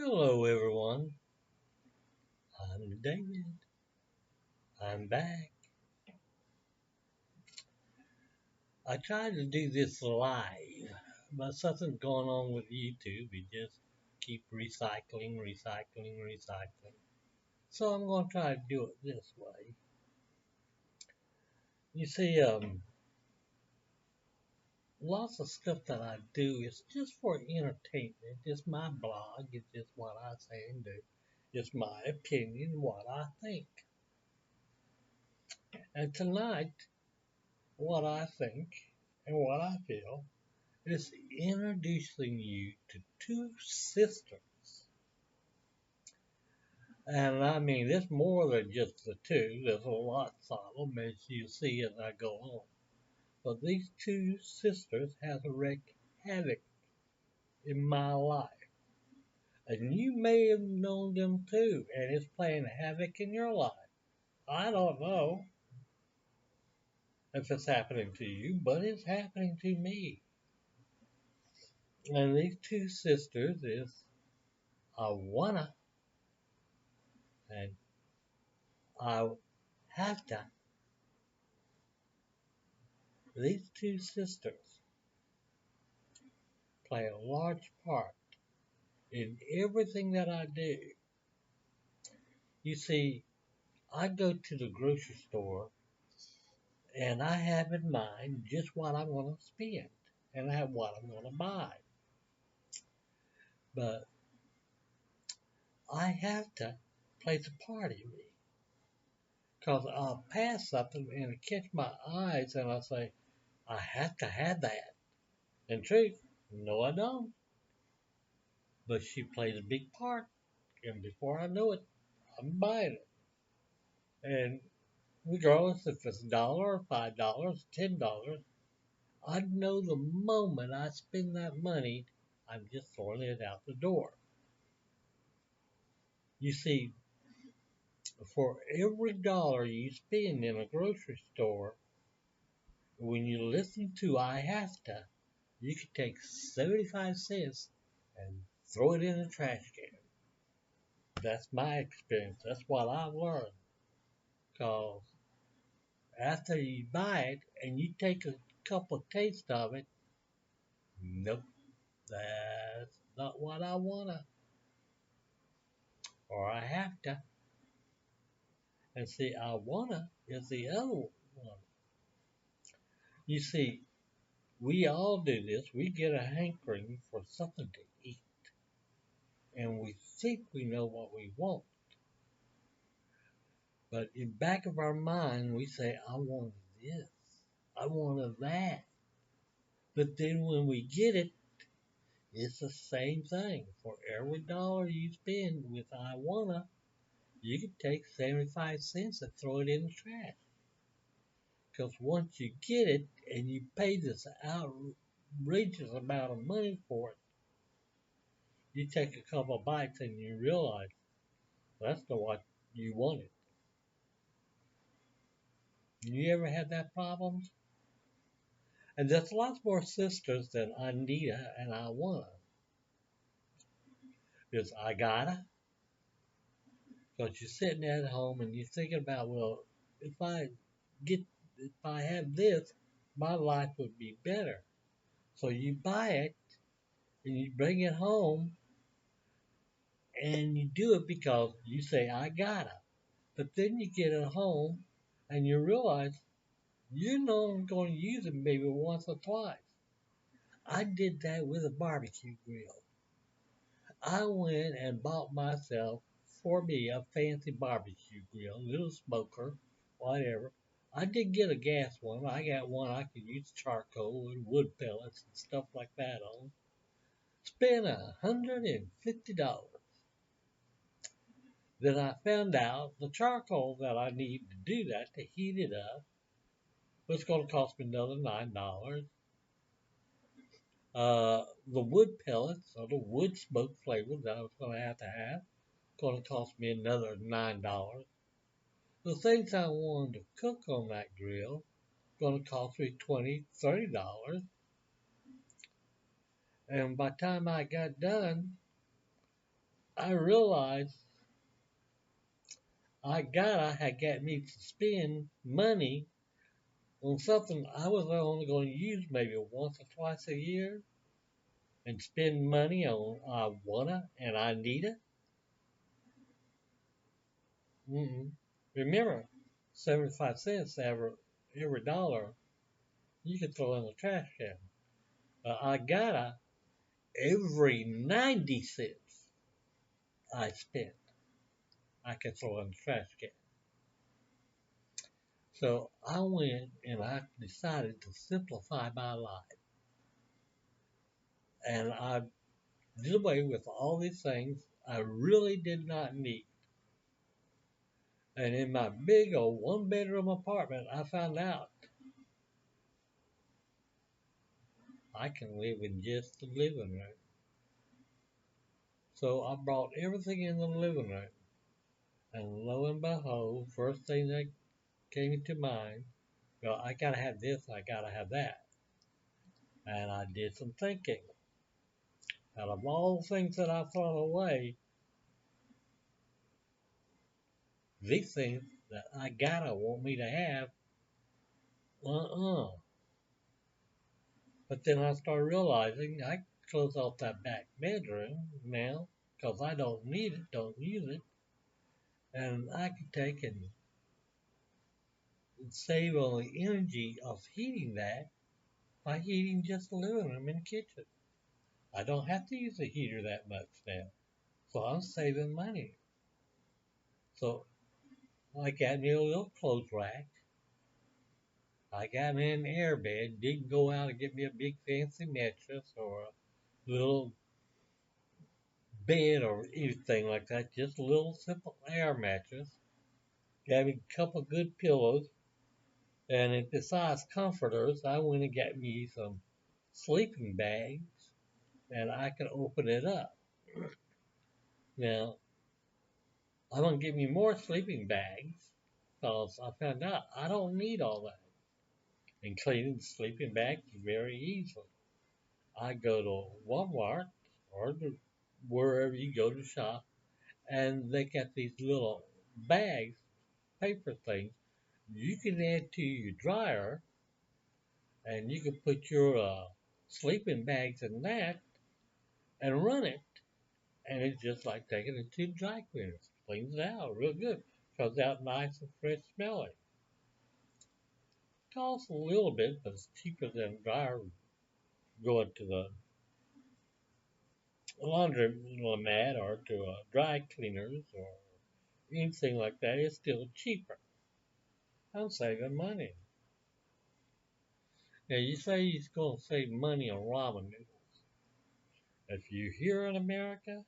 Hello, everyone. I'm David. I'm back. I tried to do this live, but something's going on with YouTube. It just keep recycling. So I'm going to try to do it this way. You see, lots of stuff that I do is just for entertainment. It's my blog. It's just what I say and do. It's my opinion, what I think. And tonight, what I think and what I feel is introducing you to two sisters. And I mean, there's more than just the two. There's lots of them, as you see as I go on. But these two sisters have wreaked havoc in my life. And you may have known them too, and it's playing havoc in your life. I don't know if it's happening to you, but it's happening to me. And these two sisters is Awana and I have to. These two sisters play a large part in everything that I do. You see, I go to the grocery store and I have in mind just what I'm going to spend and I have what I'm going to buy. But I have to place a part in me because I'll pass something and it catch my eyes and I'll say, I have to have that. In truth, no, I don't. But she plays a big part, and before I know it, I'm buying it. And regardless if it's $1, $5, $10, I know the moment I spend that money, I'm just throwing it out the door. You see, for every dollar you spend in a grocery store, when you listen to I Have To, you can take 75 cents and throw it in the trash can. That's my experience. That's what I've learned. Because after you buy it and you take a couple tastes of it, nope, that's not what I wanna, or I have to. And see, I wanna is the other one. You see, we all do this. We get a hankering for something to eat, and we think we know what we want. But in back of our mind, we say, I wanted this, I wanted that. But then when we get it, it's the same thing. For every dollar you spend with I wanna, you can take 75 cents and throw it in the trash. Because once you get it and you pay this outrageous amount of money for it, you take a couple of bites and you realize that's not what you wanted. You ever had that problem? And there's lots more sisters than Anita and I wanna. There's I gotta, because you're sitting at home and you're thinking about, well, if I get, if I have this, my life would be better. So you buy it and you bring it home and you do it because you say, I gotta. But then you get it home and you realize you're not going to use it maybe once or twice. I did that with a barbecue grill. I went and bought myself, for me, a fancy barbecue grill, little smoker, whatever. I did get a gas one. I got one I could use charcoal and wood pellets and stuff like that on. Spent $150. Then I found out the charcoal that I needed to do that, to heat it up, was going to cost me another $9. The wood pellets or the wood smoke flavor that I was going to have, going to cost me another $9. The things I wanted to cook on that grill going to cost me $20, $30. And by the time I got done, I realized I gotta had got me to spend money on something I was only going to use maybe once or twice a year and spend money on I wanna and I need it. Mm-mm. Remember, 75 cents every dollar you can throw in the trash can. I gotta every 90 cents I spent I can throw in the trash can. So I went and I decided to simplify my life. And I did away with all these things I really did not need. And in my big old one bedroom apartment, I found out I can live in just the living room. So I brought everything in the living room. And lo and behold, first thing that came into mind, well, I gotta have this, I gotta have that. And I did some thinking. Out of all the things that I've thrown away, these things that I gotta want me to have, uh-uh. But then I started realizing I close off that back bedroom now because I don't need it, don't use it, and I can take and save on the energy of heating that by heating just the living room and the kitchen. I don't have to use the heater that much now, so I'm saving money. So I got me a little clothes rack. I got me an air bed. Didn't go out and get me a big fancy mattress or a little bed or anything like that. Just a little simple air mattress. Got me a couple good pillows. And besides comforters, I went and got me some sleeping bags and I could open it up. Now, I'm going to get me more sleeping bags because I found out I don't need all that. And cleaning the sleeping bags is very easy. I go to Walmart or wherever you go to shop, and they got these little bags, paper things, you can add to your dryer, and you can put your sleeping bags in that and run it. And it's just like taking it to the dry cleaners. Cleans it out real good. Comes out nice and fresh smelling. Costs a little bit, but it's cheaper than dryer going to the laundromat or to dry cleaners or anything like that. It's still cheaper. I'm saving money. Now you say you're going to save money on ramen noodles. If you're here in America,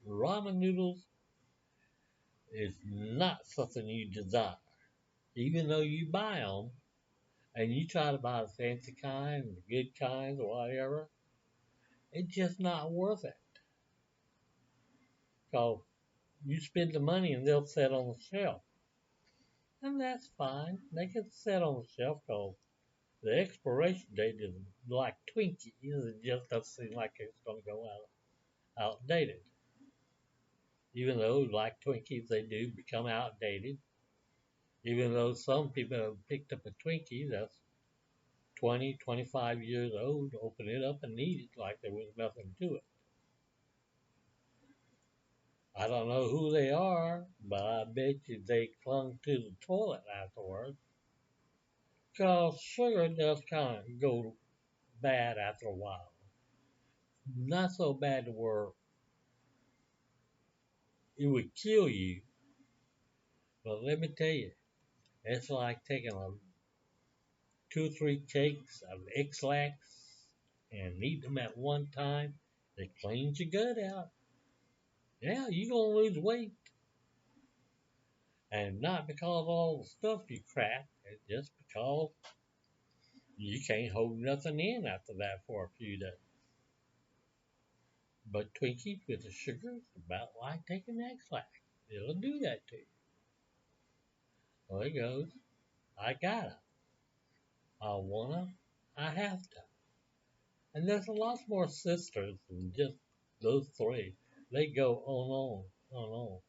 ramen noodles is not something you desire. Even though you buy them and you try to buy the fancy kind, the good kinds, or whatever, it's just not worth it. Because you spend the money and they'll sit on the shelf. And that's fine. They can sit on the shelf because the expiration date is like Twinkies. It just doesn't seem like it's going to go outdated. Even though, like Twinkies, they do become outdated. Even though some people have picked up a Twinkie that's 20, 25 years old, open it up and eat it like there was nothing to it. I don't know who they are, but I bet you they clung to the toilet afterwards. Because sugar does kind of go bad after a while. Not so bad to where it would kill you, but let me tell you, it's like taking a 2 or 3 cakes of X-Lax and eating them at one time. It cleans your gut out. Yeah, you're going to lose weight. And not because of all the stuff you crack, it's just because you can't hold nothing in after that for a few days. But Twinkies with the sugar is about like taking X-Lax. It'll do that to you. Well, it goes. I gotta. I wanna. I have to. And there's a lot more sisters than just those three. They go on.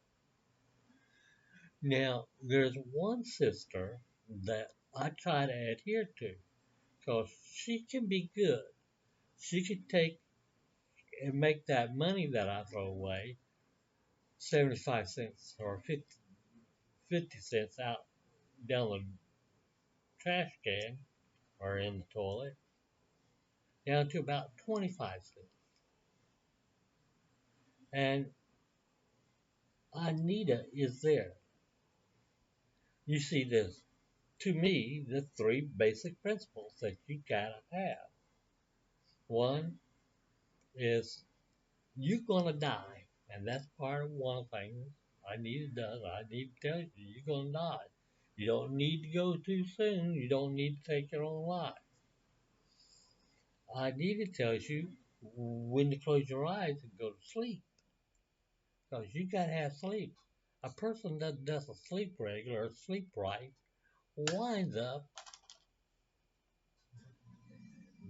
Now, there's one sister that I try to adhere to because she can be good. She can take and make that money that I throw away, 75 cents or 50 cents out down the trash can or in the toilet, down to about 25 cents. And Anita is there. You see, there's, to me, the three basic principles that you gotta have. One is you're gonna die, and that's part of one thing I need to do. I need to tell you, you're gonna die. You don't need to go too soon. You don't need to take your own life. I need to tell you when to close your eyes and go to sleep, because you gotta have sleep. A person that doesn't sleep regular or sleep right winds up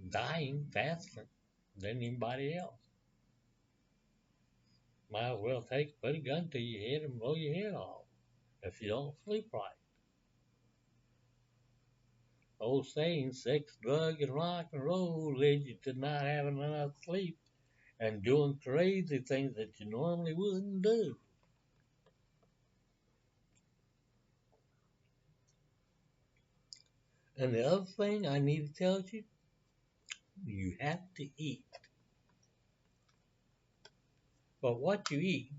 dying faster than anybody else. Might as well put a gun to your head and blow your head off if you don't sleep right. Old saying, sex, drug, and rock and roll lead you to not having enough sleep and doing crazy things that you normally wouldn't do. And the other thing I need to tell you, you have to eat. But what you eat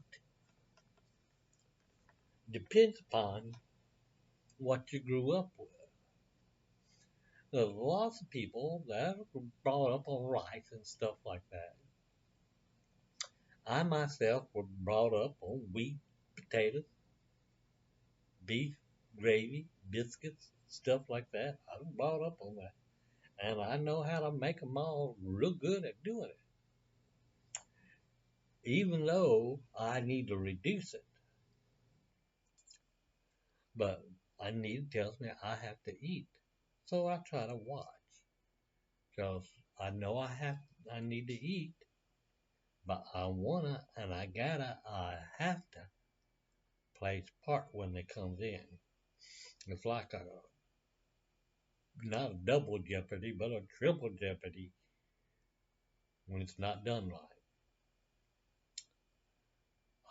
depends upon what you grew up with. There's lots of people that were brought up on rice and stuff like that. I myself was brought up on wheat, potatoes, beef, gravy, biscuits, stuff like that. I was brought up on that. And I know how to make them all real good at doing it. Even though I need to reduce it. But Anita tells me I have to eat. So I try to watch. Because I know I need to eat. But I wanna and I have to play part when it comes in. It's like not a double jeopardy, but a triple jeopardy when it's not done right.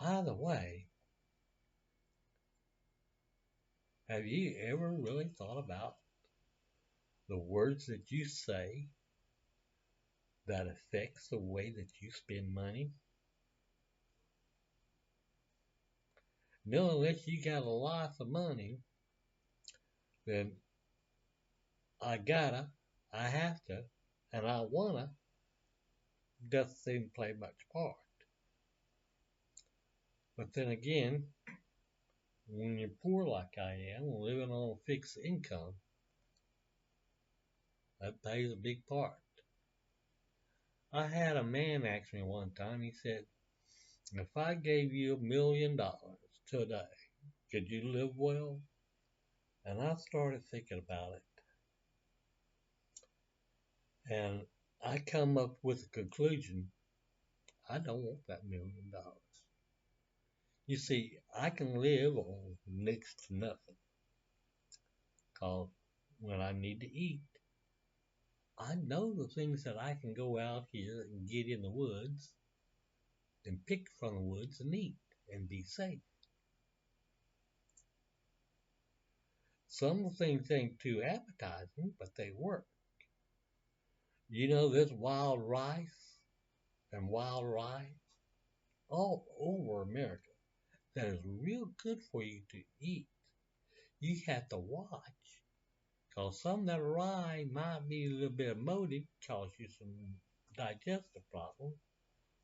Either way, have you ever really thought about the words that you say that affects the way that you spend money? No, unless you got a lot of money, then I have to, and I wanna doesn't seem to play much part. But then again, when you're poor like I am, living on a fixed income, that plays a big part. I had a man ask me one time, he said, if I gave you $1 million today, could you live well? And I started thinking about it. And I come up with a conclusion. I don't want that $1 million. You see, I can live on next to nothing. Cause when I need to eat, I know the things that I can go out here and get in the woods and pick from the woods and eat and be safe. Some things ain't too appetizing, but they work. You know, there's wild rice and wild rye all over America that is real good for you to eat. You have to watch, cause some of that rye might be a little bit moated, cause you some digestive problems.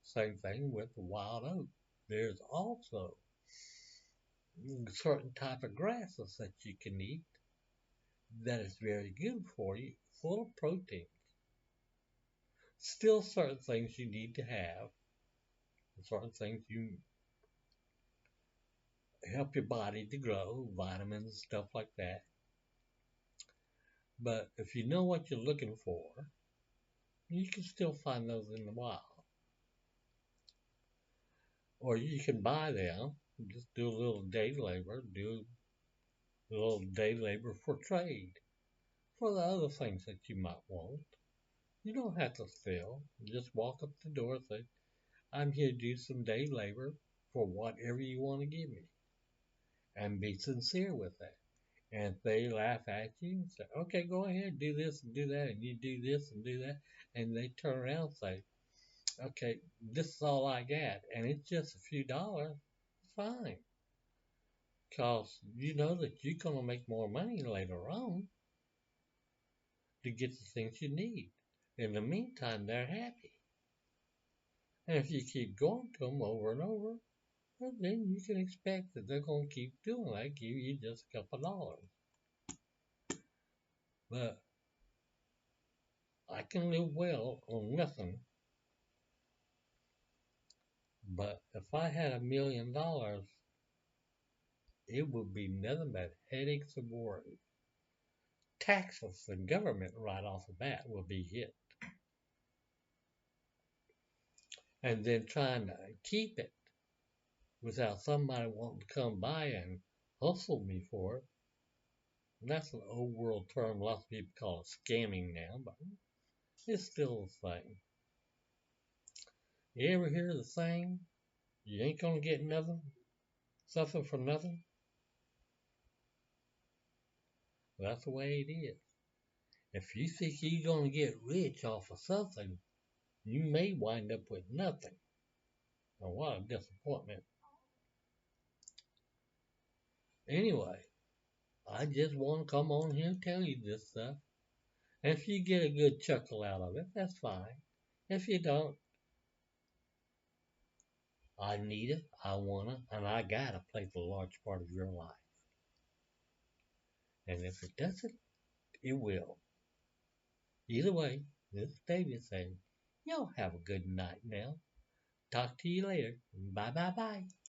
Same thing with the wild oat. There's also certain type of grasses that you can eat that is very good for you, full of protein. Still certain things you need to have, certain things you help your body to grow, vitamins and stuff like that. But if you know what you're looking for, you can still find those in the wild. Or you can buy them, just do a little day labor, do a little day labor for trade, for the other things that you might want. You don't have to sell. Just walk up the door and say, I'm here to do some day labor for whatever you want to give me. And be sincere with that. And if they laugh at you and say, okay, go ahead, do this and do that, and you do this and do that, and they turn around and say, okay, this is all I got, and it's just a few dollars, fine. Because you know that you're going to make more money later on to get the things you need. In the meantime, they're happy. And if you keep going to them over and over, well, then you can expect that they're going to keep doing that, give you just a couple dollars. But I can live well on nothing. But if I had $1 million, it would be nothing but headaches and worry. Taxes and government right off the bat will be hit. And then trying to keep it without somebody wanting to come by and hustle me for it. And that's an old world term. Lots of people call it scamming now, but it's still the same. You ever hear the saying, you ain't gonna get nothing, something for nothing? Well, that's the way it is. If you think you're gonna get rich off of something, you may wind up with nothing. And what a disappointment. Anyway, I just want to come on here and tell you this stuff. And if you get a good chuckle out of it, that's fine. If you don't, I need it, I want it, and I gotta play the large part of your life. And if it doesn't, it will. Either way, this is David saying, y'all have a good night now. Talk to you later. Bye bye bye.